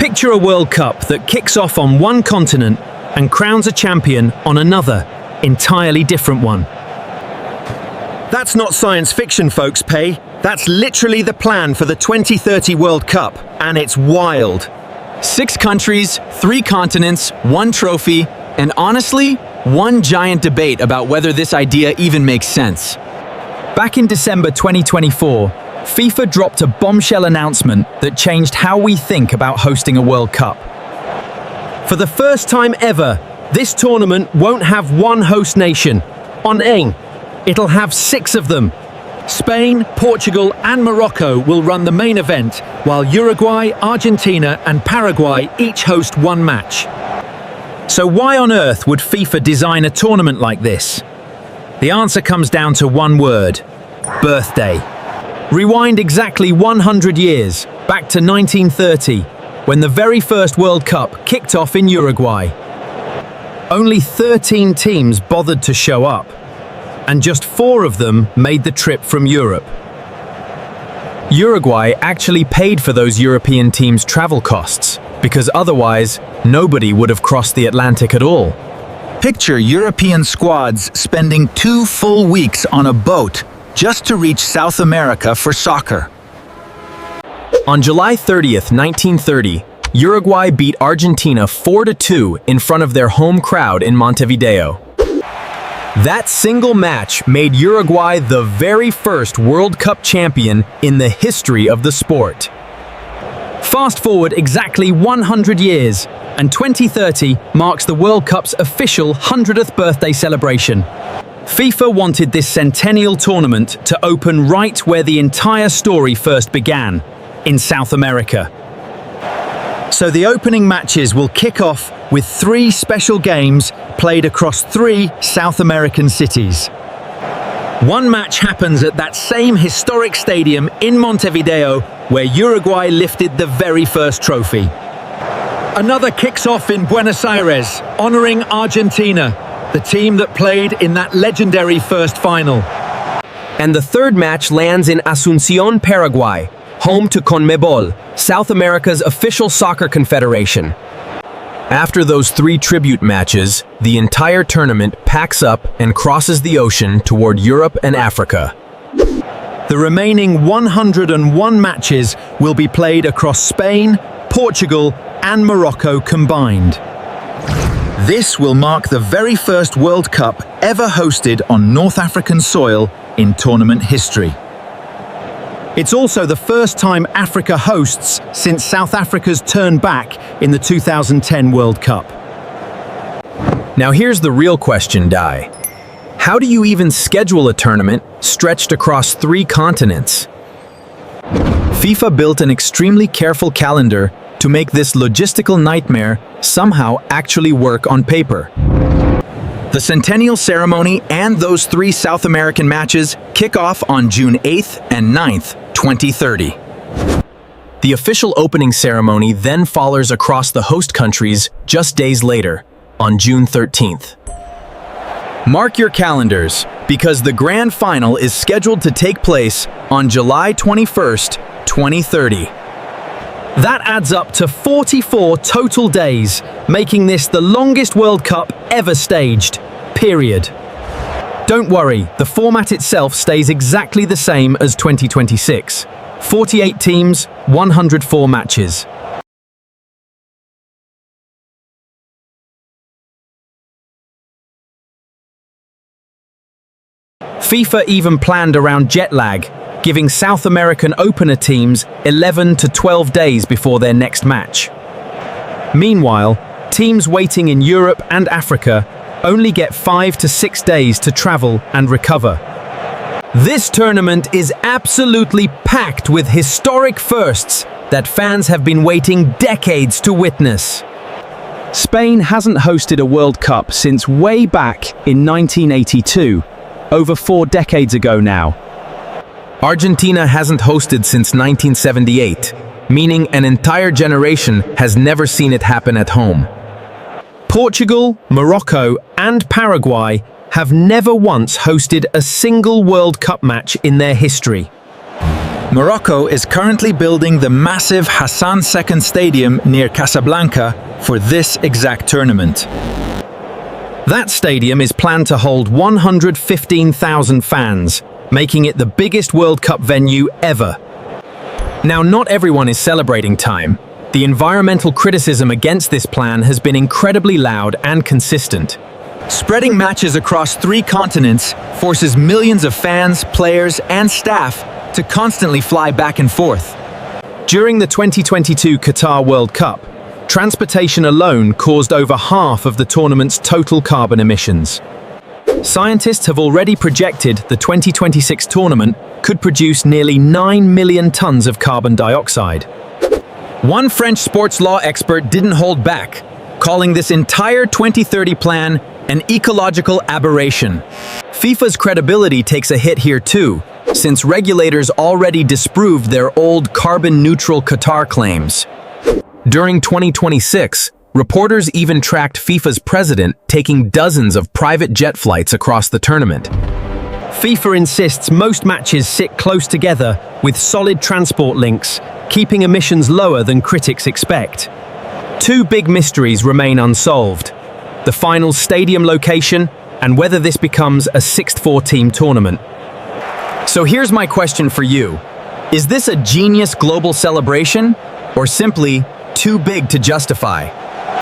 Picture a World Cup that kicks off on one continent and crowns a champion on another, entirely different one. That's not science fiction, folks, Pei. That's literally the plan for the 2030 World Cup, and it's wild. 6 countries, 3 continents, 1 trophy, and honestly, one giant debate about whether this idea even makes sense. Back in December 2024, FIFA dropped a bombshell announcement that changed how we think about hosting a World Cup. For the first time ever, this tournament won't have one host nation. It'll have 6 of them. Spain, Portugal, and Morocco will run the main event, while Uruguay, Argentina, and Paraguay each host one match. So why on earth would FIFA design a tournament like this? The answer comes down to one word: birthday. Rewind exactly 100 years, back to 1930, when the very first World Cup kicked off in Uruguay. Only 13 teams bothered to show up, and just 4 of them made the trip from Europe. Uruguay actually paid for those European teams' travel costs, because otherwise, nobody would have crossed the Atlantic at all. Picture European squads spending 2 full weeks on a boat just to reach South America for soccer. On July 30th, 1930, Uruguay beat Argentina 4-2 in front of their home crowd in Montevideo. That single match made Uruguay the very first World Cup champion in the history of the sport. Fast forward exactly 100 years, and 2030 marks the World Cup's official 100th birthday celebration. FIFA wanted this centennial tournament to open right where the entire story first began, in South America. So the opening matches will kick off with 3 special games played across 3 South American cities. One match happens at that same historic stadium in Montevideo where Uruguay lifted the very first trophy. Another kicks off in Buenos Aires, honoring Argentina, the team that played in that legendary first final. And the third match lands in Asunción, Paraguay, home to CONMEBOL, South America's official soccer confederation. After those 3 tribute matches, the entire tournament packs up and crosses the ocean toward Europe and Africa. The remaining 101 matches will be played across Spain, Portugal, and Morocco combined. This will mark the very first World Cup ever hosted on North African soil in tournament history. It's also the first time Africa hosts since South Africa's turn back in the 2010 World Cup. Now here's the real question, Dai. How do you even schedule a tournament stretched across 3 continents? FIFA built an extremely careful calendar to make this logistical nightmare somehow actually work on paper. The centennial ceremony and those 3 South American matches kick off on June 8th and 9th, 2030. The official opening ceremony then follows across the host countries just days later, on June 13th. Mark your calendars, because the grand final is scheduled to take place on July 21st, 2030. That adds up to 44 total days, making this the longest World Cup ever staged, period. Don't worry, the format itself stays exactly the same as 2026. 48 teams, 104 matches. FIFA even planned around jet lag, giving South American opener teams 11 to 12 days before their next match. Meanwhile, teams waiting in Europe and Africa only get 5 to 6 days to travel and recover. This tournament is absolutely packed with historic firsts that fans have been waiting decades to witness. Spain hasn't hosted a World Cup since way back in 1982, over 4 decades ago now. Argentina hasn't hosted since 1978, meaning an entire generation has never seen it happen at home. Portugal, Morocco, and Paraguay have never once hosted a single World Cup match in their history. Morocco is currently building the massive Hassan II Stadium near Casablanca for this exact tournament. That stadium is planned to hold 115,000 fans, making it the biggest World Cup venue ever. Now, not everyone is celebrating time. The environmental criticism against this plan has been incredibly loud and consistent. Spreading matches across 3 continents forces millions of fans, players, and staff to constantly fly back and forth. During the 2022 Qatar World Cup, transportation alone caused over half of the tournament's total carbon emissions. Scientists have already projected the 2026 tournament could produce nearly 9 million tons of carbon dioxide. One French sports law expert didn't hold back, calling this entire 2030 plan an ecological aberration. FIFA's credibility takes a hit here too, since regulators already disproved their old carbon-neutral Qatar claims. During 2026, reporters even tracked FIFA's president taking dozens of private jet flights across the tournament. FIFA insists most matches sit close together with solid transport links, keeping emissions lower than critics expect. 2 big mysteries remain unsolved: the final stadium location and whether this becomes a 6-4-team tournament. So here's my question for you. Is this a genius global celebration, or simply too big to justify?